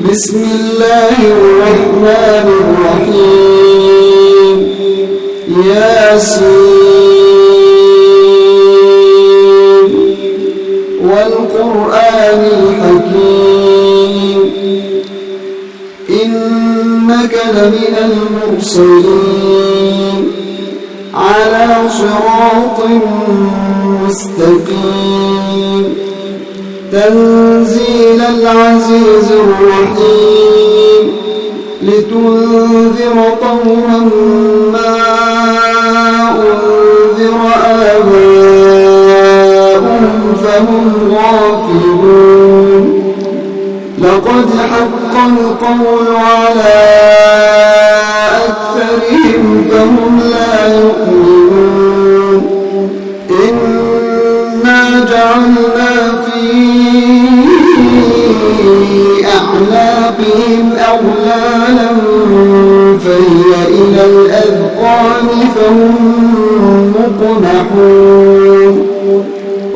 بسم الله الرحمن الرحيم ياسين والقرآن الحكيم إنك لمن المرسلين على صراط مستقيم تنزيل العزيز الرحيم لتنذر قوما ما أنذر آباؤهم فهم غافلون لقد حق القول على أكثرهم فهم لا يؤمنون إنا جعلنا في أعناقهم أغلالا فهي إلى الأذقان فهم مقمحون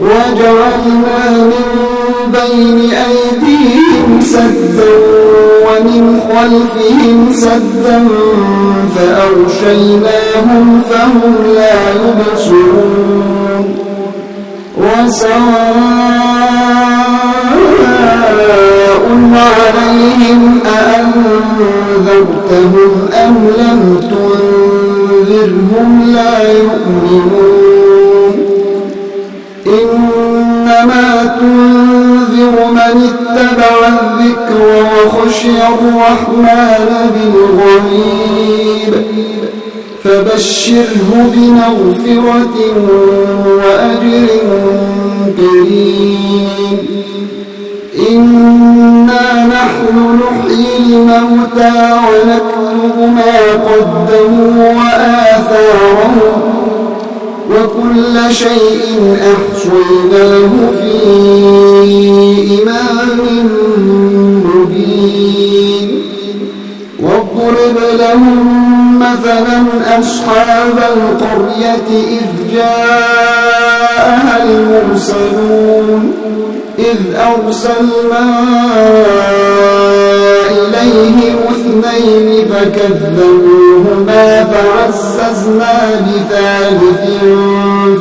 وجعلنا من بين أيديهم سدا ومن خلفهم سدا فأغشيناهم فهم لا يبصرون وسواء عليهم أأنذرتهم أم لم تنذرهم لا يؤمنون إنما تنذر من اتبع الذكر وخشي الرحمن بالغيب فبشره بمغفرة وأجر كريم إنا نحن نحيي الموتى ونكتب ما قدموا وآثارهم وكل شيء أحصيناه في إمام مبين واضرب لهم مثلا أصحاب القرية إذ جاءها المرسلون إذ أرسلنا إليهم اثنين فكذبوهما فعززنا بثالث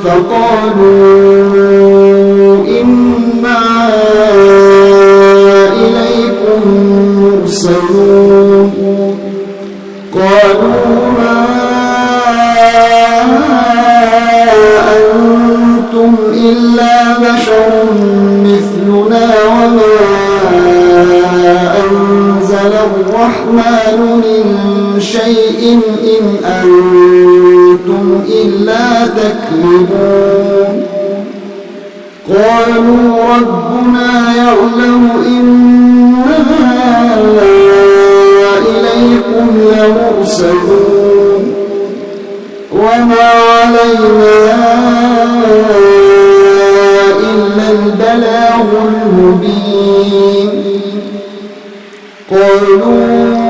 فقالوا إنا إليكم مرسلون قالوا ما أنتم إلا بشر مثلنا وما أنزل الرحمن من شيء إن أنتم إلا تكذبون قالوا ربنا يعلم إنا إليكم لمرسلون وما علينا إلا البلاغ المبين قالوا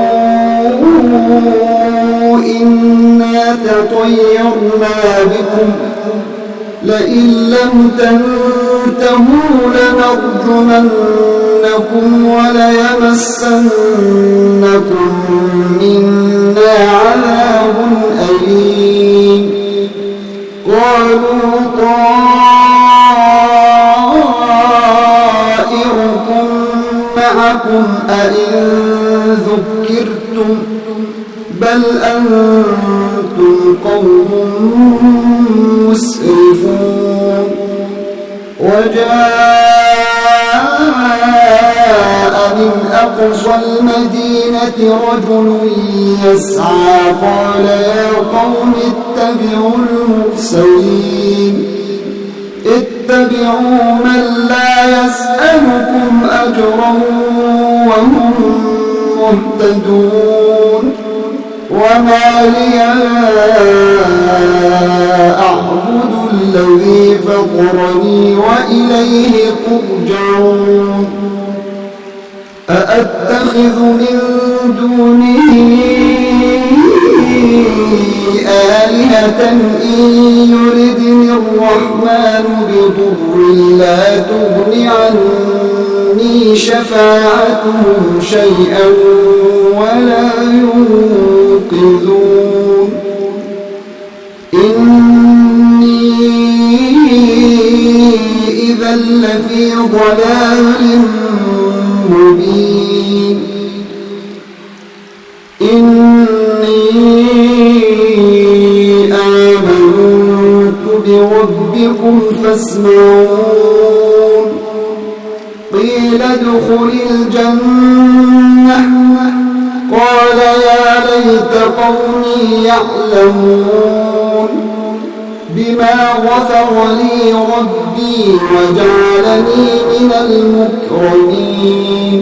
إنا تطيرنا بكم لئن لم تنتهوا لنرجمنكم وليمسنكم منا عذاب أليم قالوا طائركم معكم أئن ذكرتم بل أنتم قوم مسرفون وجاء من أقصى المدينة رجل يسعى قال يا قوم اتبعوا المرسلين اتبعوا من لا يسألكم أجرا وهم مهتدون وما لي لا أعبد الذي فطرني وإليه ترجعون أأتخذ من دونه آلهة إن يردني الرحمن بضر لا تغن عني شفاعتهم شيئا ولا ينقذون إني إذا لفي ضلال مبين إني آمنت بربكم فاسمعون قيل ادخل الجنة قال يا ليت قومي يعلمون بما غفر لي ربي وجعلني من المكرمين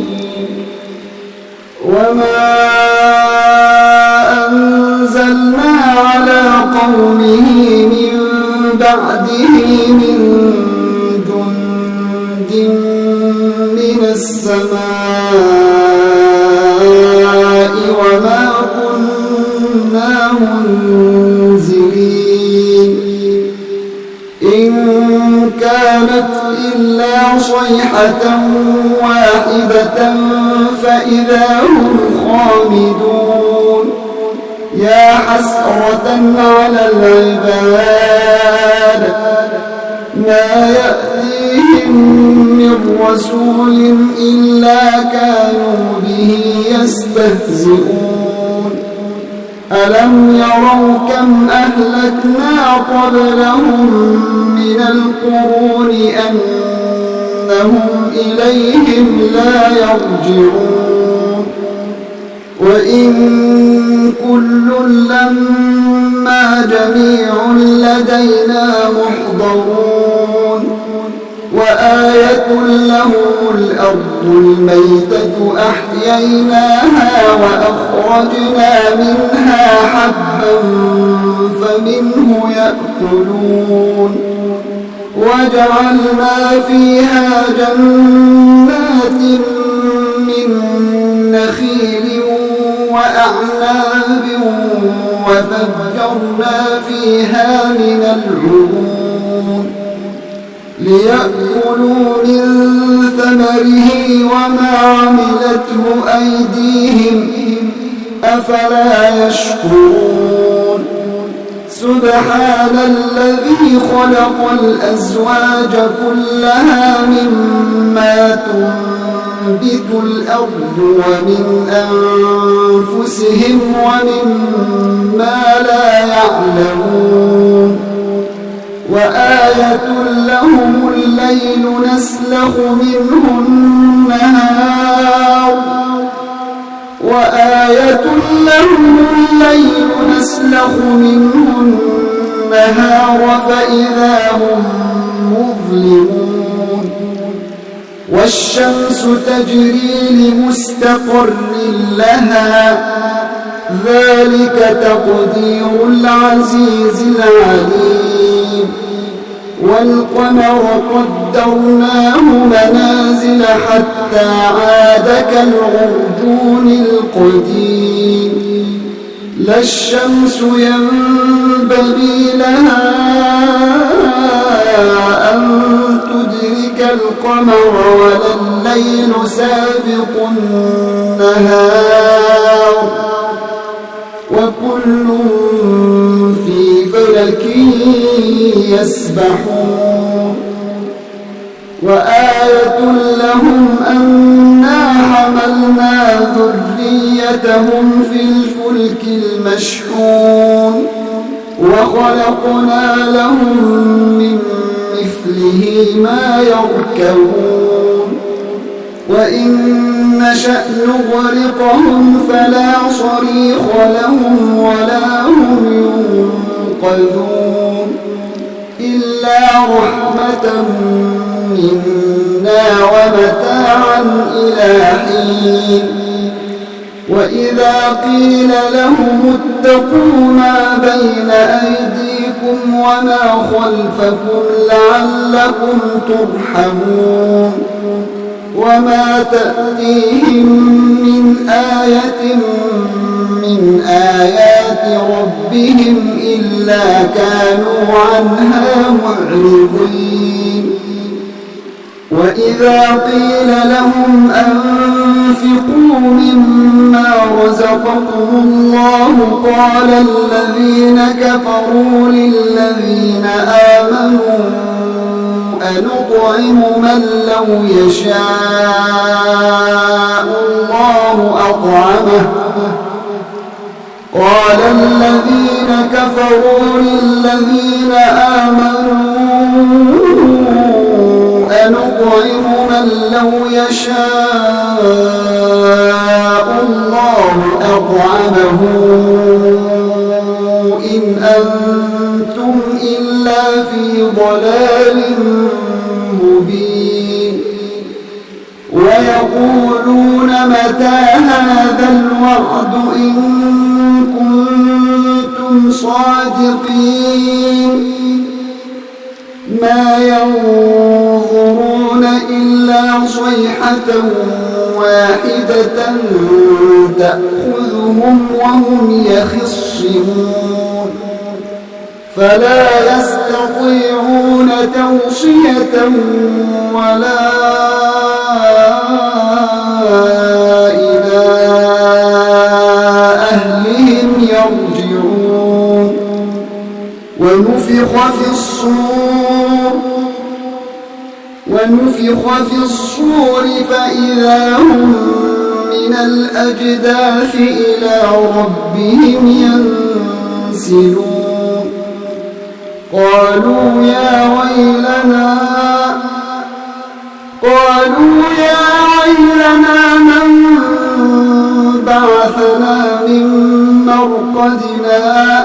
وما أنزلنا على قومه من بعده من جند من السماء وما كنا منزلين إن كانت إلا صيحة واحدة فإذا هم خامدون يا حسرة على العباد ما يأتيهم من رسول إلا كانوا به يستهزئون ألم يروا كم أهلكنا قبلهم من القرون أنهم إليهم لا يرجعون وإن كل لما جميع لدينا محضرون وآية لهم الأرض الميتة أحييناها وأخرجنا منها حبا فمنه يأكلون وجعلنا فيها جنات من نخيل وأعناب وفجرنا فيها من العيون ليأكلوا من ثمره وما عملته أيديهم أفلا يشكرون سبحان الذي خلق الأزواج كلها مما تنبت الأرض ومن أنفسهم ومما لا يعلمون وآية لهم الليل نسلخ منه النهار وآية لهم الليل نسلخ منه النهار فإذا هم مظلمون والشمس تجري لمستقر لها ذلك تقدير العزيز العليم والقمر قدرناه منازل حتى عاد كالعرجون القديم لا الشمس ينبغي لها أن تدرك القمر ولا الليل سابق النهار وكل في فلك يسبحون وآية لهم أنا حملنا ذريتهم في الفلك المشحون وخلقنا لهم من مثله ما يركبون وإن نشأ نغرقهم فلا صريخ لهم ولا هم ينقذون إلا رحمة منا ومتاعا إلى حين وإذا قيل لهم اتقوا ما بين أيديكم وما خلفكم لعلكم ترحمون وما تأتيهم من آية من آيات ربهم إلا كانوا عنها معرضين وإذا قيل لهم أنفقوا مما رزقكم الله قال الذين كفروا للذين آمنوا أنطعم من لو يشاء الله أطعمه قال الذين كفروا للذين آمنوا أنطعم من لو يشاء الله أطعمه إن أنتم إلا في ضلال مبين ويقولون متى هذا الوعد إن كنتم صادقين ما ينظرون إلا صيحة واحدة تأخذهم وهم يخصمون فلا يستطيعون توصية ولا إلى أهلهم يرجعون ونفخ في الصور فإذا هم من الأجداث إلى ربهم ينسلون قالوا يا ويلنا من بعثنا من مرقدنا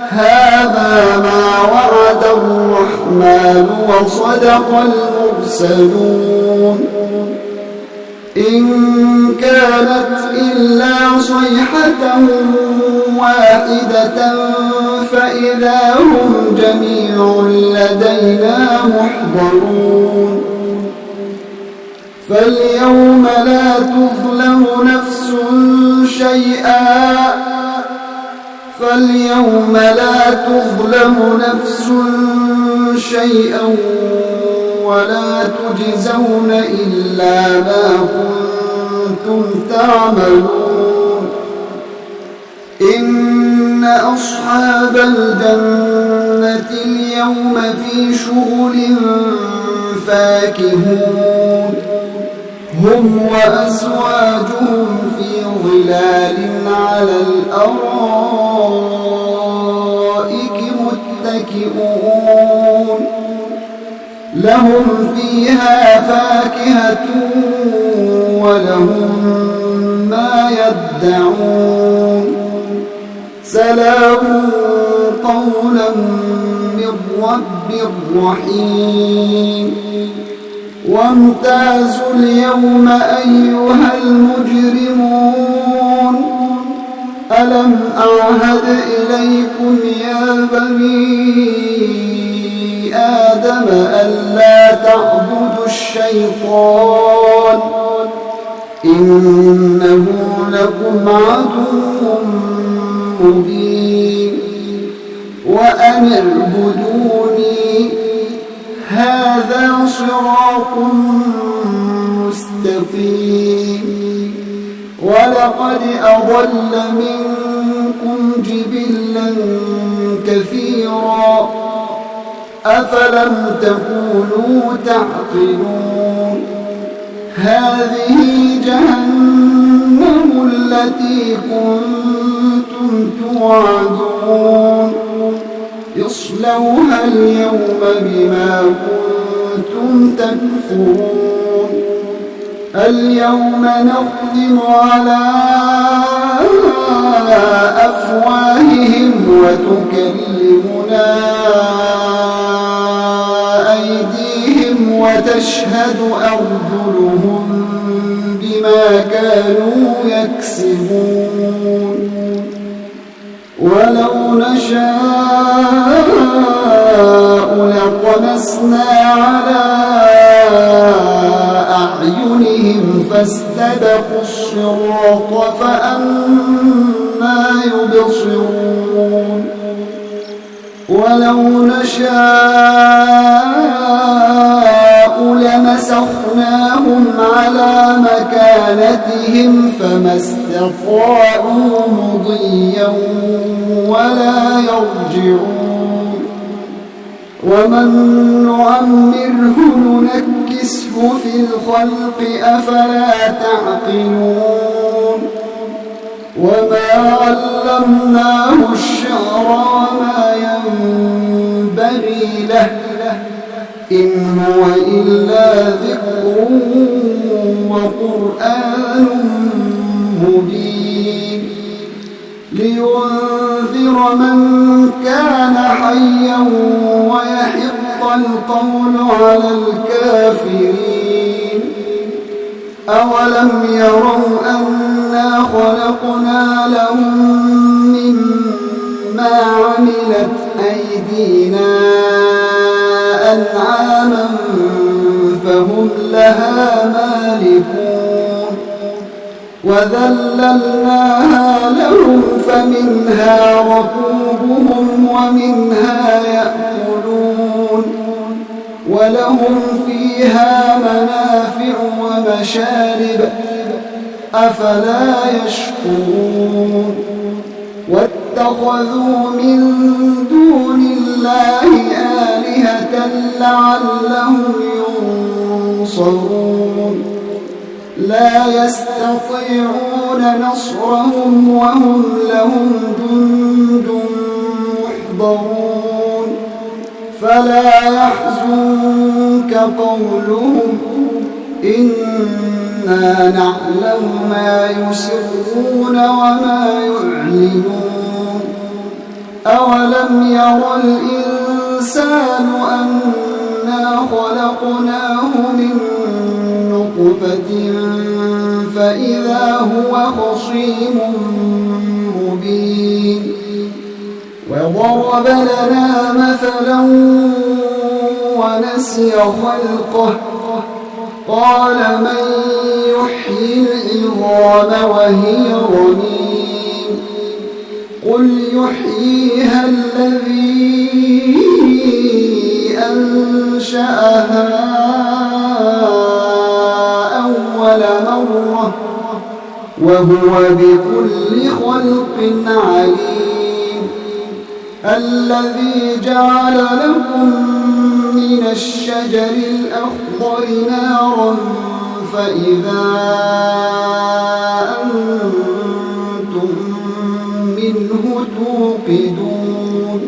هذا ما وعد الرحمن وصدق المرسلون إن كانت إلا صيحة واحدة فإذا هم جميع لدينا محضرون فاليوم لا تظلم نفس شيئا ولا تجزون إلا ما كنتم تعملون إن أصحاب الجنة اليوم في شغل فاكهون هم وأزواجهم في ظلال على الأرائك متكئون لهم فيها فاكهة ولهم ما يدعون سلام قولا من رب رحيم وامتازوا اليوم أيها المجرمون ألم أعهد إليكم يا بني آدم ألا تعبدوا الشيطان إنه لكم عدو مبين وأن اعبدوني هذا صراط مستقيم ولقد أضل منكم جبلا كثيرا أفلم تكونوا تعقلون هذه جهنم التي كنتم توعدون اصلوها اليوم بما كنتم تكفرون اليوم نختم على أفواههم وتكلمنا أيديهم وتشهد أرجلهم بما كانوا يكسبون ولو نشاء لطمسنا على أعينهم فاستبقوا الصراط فأنى يبصرون ولو نشاء لمسخناهم عليهم فما استطاعوا مضيا ولا يرجعون ومن نعمره ننكسه في الخلق أفلا تعقلون وما علمناه الشعر وما ينبغي له إن هو إلا ذكر وقرآن مبين لينذر من كان حيا ويحق القول على الكافرين أولم يروا أنا خلقنا لهم مما عملت أيدينا أنعاما فهم لها مالكون وذللناها لهم فمنها ركوبهم ومنها يأكلون ولهم فيها منافع ومشارب أفلا يشكرون واتخذوا من دون الله آلهة لعلهم ينصرون لا يستطيعون نصرهم وهم لهم جند محضرون فلا يحزنك قولهم إنا نعلم ما يسرون وما يعلنون أولم ير الإنسان أنا خلقناه من نطفة فإذا هو خصيم مبين وضرب لنا مثلا ونسي خلقه قال من يحيي العظام وهي رميم قل يحييها الذي أنشأها أول مرة وهو بكل خلق عليم الذي جعل لكم من الشجر الأخضر نارا فإذا أنتم منه توقدون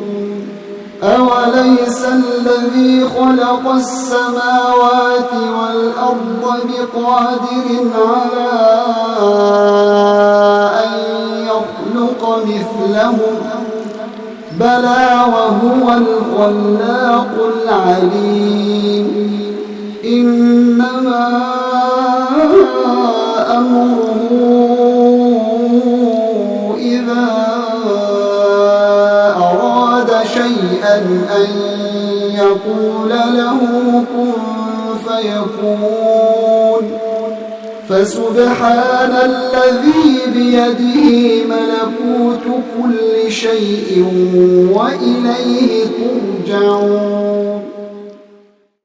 أوليس الذي خلق السماوات والأرض بقادر على أن يخلق مثلهم بلى وهو الخلاق العليم إنما أمره إذا أراد شيئا أن يقول له كن فيكون فسبحان الذي بيده ملكوت كل شيء وإليه ترجعون